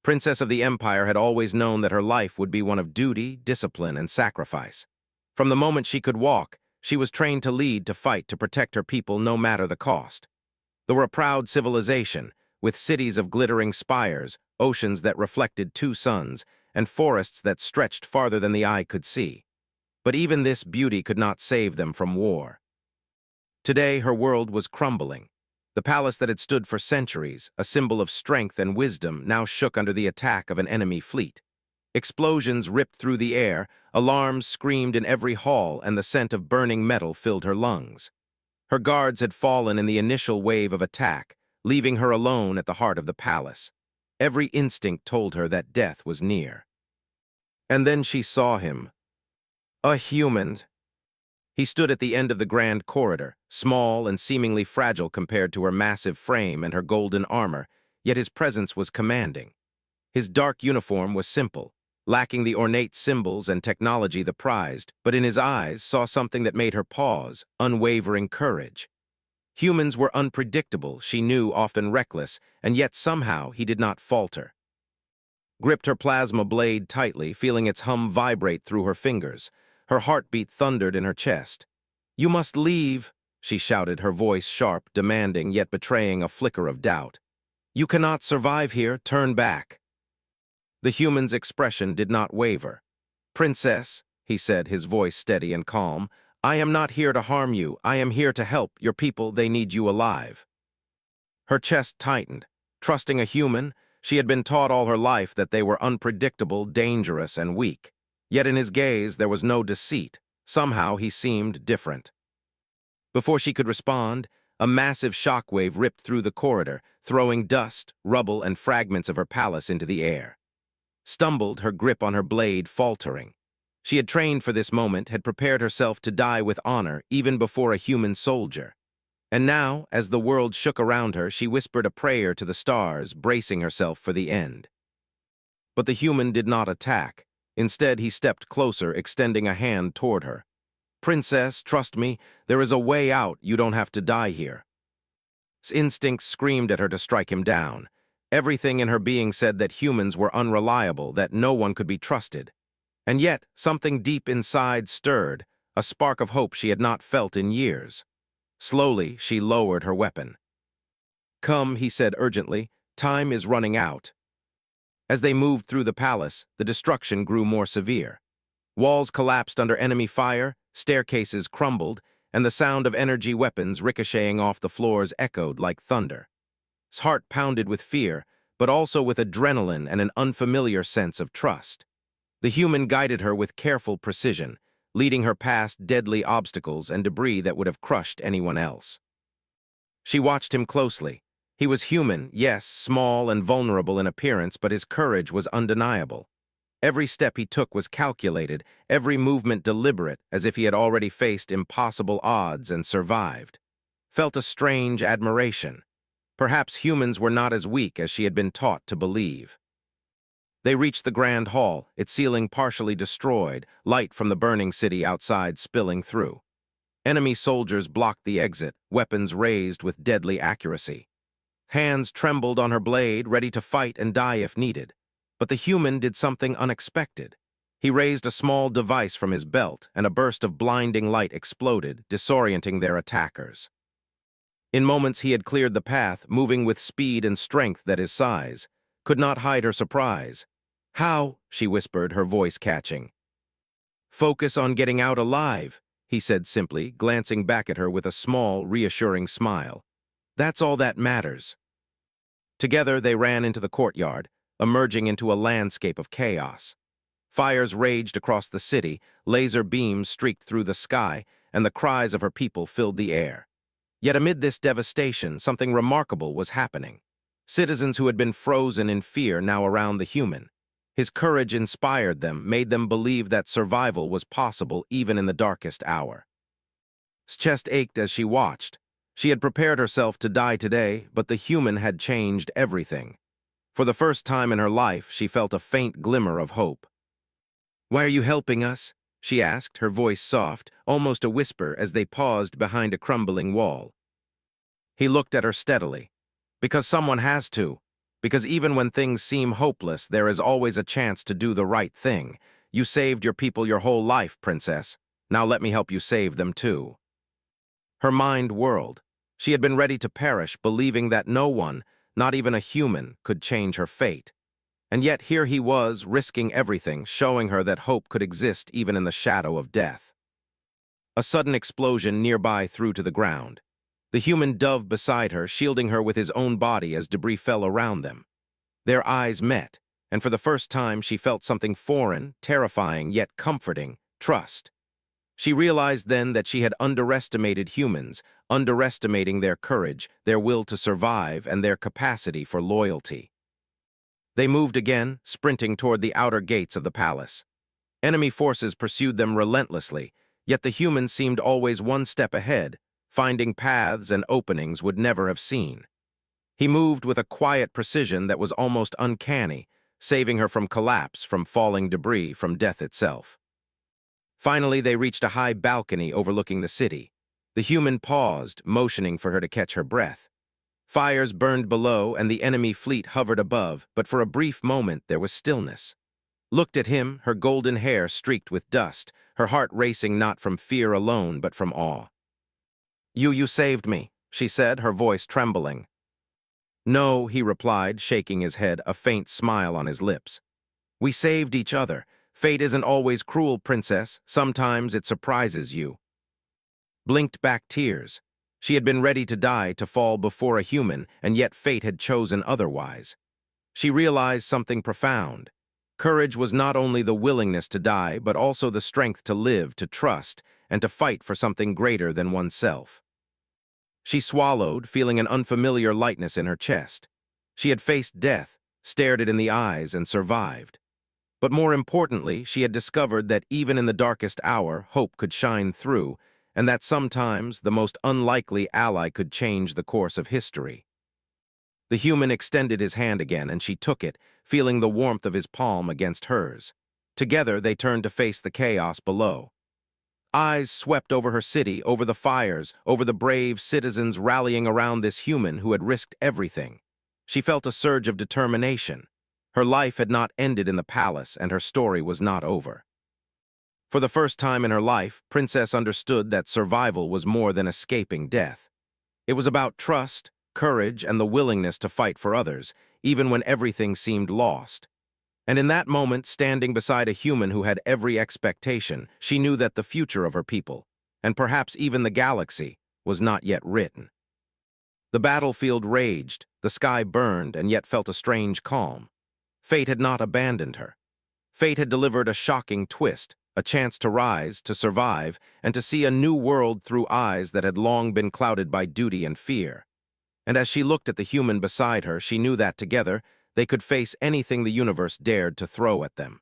Princess of the Empire had always known that her life would be one of duty, discipline, and sacrifice. From the moment she could walk, she was trained to lead, to fight, to protect her people no matter the cost. They were a proud civilization, with cities of glittering spires, oceans that reflected two suns, and forests that stretched farther than the eye could see. But even this beauty could not save them from war. Today, her world was crumbling. The palace that had stood for centuries, a symbol of strength and wisdom, now shook under the attack of an enemy fleet. Explosions ripped through the air, alarms screamed in every hall, and the scent of burning metal filled her lungs. Her guards had fallen in the initial wave of attack, leaving her alone at the heart of the palace. Every instinct told her that death was near. And then she saw him. A human. He stood at the end of the grand corridor, small and seemingly fragile compared to her massive frame and her golden armor, yet his presence was commanding. His dark uniform was simple, lacking the ornate symbols and technology the prized, but in his eyes saw something that made her pause, unwavering courage. Humans were unpredictable, she knew, often reckless, and yet somehow he did not falter. Gripped her plasma blade tightly, feeling its hum vibrate through her fingers. Her heartbeat thundered in her chest. "You must leave," she shouted, her voice sharp, demanding, yet betraying a flicker of doubt. "You cannot survive here, turn back." The human's expression did not waver. "Princess," he said, his voice steady and calm, "I am not here to harm you. I am here to help your people. They need you alive." Her chest tightened. Trusting a human, she had been taught all her life that they were unpredictable, dangerous, and weak. Yet in his gaze there was no deceit. Somehow he seemed different. Before she could respond, a massive shockwave ripped through the corridor, throwing dust, rubble, and fragments of her palace into the air. Stumbled, her grip on her blade faltering. She had trained for this moment, had prepared herself to die with honor even before a human soldier. And now, as the world shook around her, she whispered a prayer to the stars, bracing herself for the end. But the human did not attack. Instead, he stepped closer, extending a hand toward her. "Princess, trust me, there is a way out. You don't have to die here." Instincts screamed at her to strike him down. Everything in her being said that humans were unreliable, that no one could be trusted. And yet, something deep inside stirred, a spark of hope she had not felt in years. Slowly, she lowered her weapon. "Come," he said urgently, "time is running out." As they moved through the palace, the destruction grew more severe. Walls collapsed under enemy fire, staircases crumbled, and the sound of energy weapons ricocheting off the floors echoed like thunder. His heart pounded with fear, but also with adrenaline and an unfamiliar sense of trust. The human guided her with careful precision, leading her past deadly obstacles and debris that would have crushed anyone else. She watched him closely. He was human, yes, small and vulnerable in appearance, but his courage was undeniable. Every step he took was calculated, every movement deliberate, as if he had already faced impossible odds and survived. Felt a strange admiration. Perhaps humans were not as weak as she had been taught to believe. They reached the grand hall, its ceiling partially destroyed, light from the burning city outside spilling through. Enemy soldiers blocked the exit, weapons raised with deadly accuracy. Hands trembled on her blade, ready to fight and die if needed. But the human did something unexpected. He raised a small device from his belt, and a burst of blinding light exploded, disorienting their attackers. In moments he had cleared the path, moving with speed and strength that his size could not hide her surprise. "How?" she whispered, her voice catching. "Focus on getting out alive," he said simply, glancing back at her with a small, reassuring smile. "That's all that matters." Together they ran into the courtyard, emerging into a landscape of chaos. Fires raged across the city, laser beams streaked through the sky, and the cries of her people filled the air. Yet amid this devastation, something remarkable was happening. Citizens who had been frozen in fear now around the human. His courage inspired them, made them believe that survival was possible even in the darkest hour. His chest ached as she watched. She had prepared herself to die today, but the human had changed everything. For the first time in her life, she felt a faint glimmer of hope. "Why are you helping us?" she asked, her voice soft, almost a whisper, as they paused behind a crumbling wall. He looked at her steadily. "Because someone has to. Because even when things seem hopeless, there is always a chance to do the right thing. You saved your people your whole life, Princess. Now let me help you save them too. Her mind whirled. She had been ready to perish, believing that no one, not even a human, could change her fate. And yet here he was, risking everything, showing her that hope could exist even in the shadow of death. A sudden explosion nearby threw to the ground. The human dove beside her, shielding her with his own body as debris fell around them. Their eyes met, and for the first time she felt something foreign, terrifying, yet comforting: trust. She realized then that she had underestimated humans, underestimating their courage, their will to survive, and their capacity for loyalty. They moved again, sprinting toward the outer gates of the palace. Enemy forces pursued them relentlessly, yet the humans seemed always one step ahead, finding paths and openings would never have seen. He moved with a quiet precision that was almost uncanny, saving her from collapse, from falling debris, from death itself. Finally, they reached a high balcony overlooking the city. The human paused, motioning for her to catch her breath. Fires burned below, and the enemy fleet hovered above, but for a brief moment there was stillness. Looked at him, her golden hair streaked with dust, her heart racing not from fear alone, but from awe. You saved me," she said, her voice trembling. "No," he replied, shaking his head, a faint smile on his lips. "We saved each other. Fate isn't always cruel, Princess. Sometimes it surprises you." Blinked back tears. She had been ready to die, to fall before a human, and yet fate had chosen otherwise. She realized something profound. Courage was not only the willingness to die, but also the strength to live, to trust, and to fight for something greater than oneself. She swallowed, feeling an unfamiliar lightness in her chest. She had faced death, stared it in the eyes, and survived. But more importantly, she had discovered that even in the darkest hour, hope could shine through, and that sometimes the most unlikely ally could change the course of history. The human extended his hand again, and she took it, feeling the warmth of his palm against hers. Together, they turned to face the chaos below. Eyes swept over her city, over the fires, over the brave citizens rallying around this human who had risked everything. She felt a surge of determination. Her life had not ended in the palace, and her story was not over. For the first time in her life, Princess understood that survival was more than escaping death. It was about trust, courage, and the willingness to fight for others, even when everything seemed lost. And in that moment, standing beside a human who had every expectation, she knew that the future of her people, and perhaps even the galaxy, was not yet written. The battlefield raged, the sky burned, and yet felt a strange calm. Fate had not abandoned her. Fate had delivered a shocking twist, a chance to rise, to survive, and to see a new world through eyes that had long been clouded by duty and fear. And as she looked at the human beside her, she knew that together, they could face anything the universe dared to throw at them.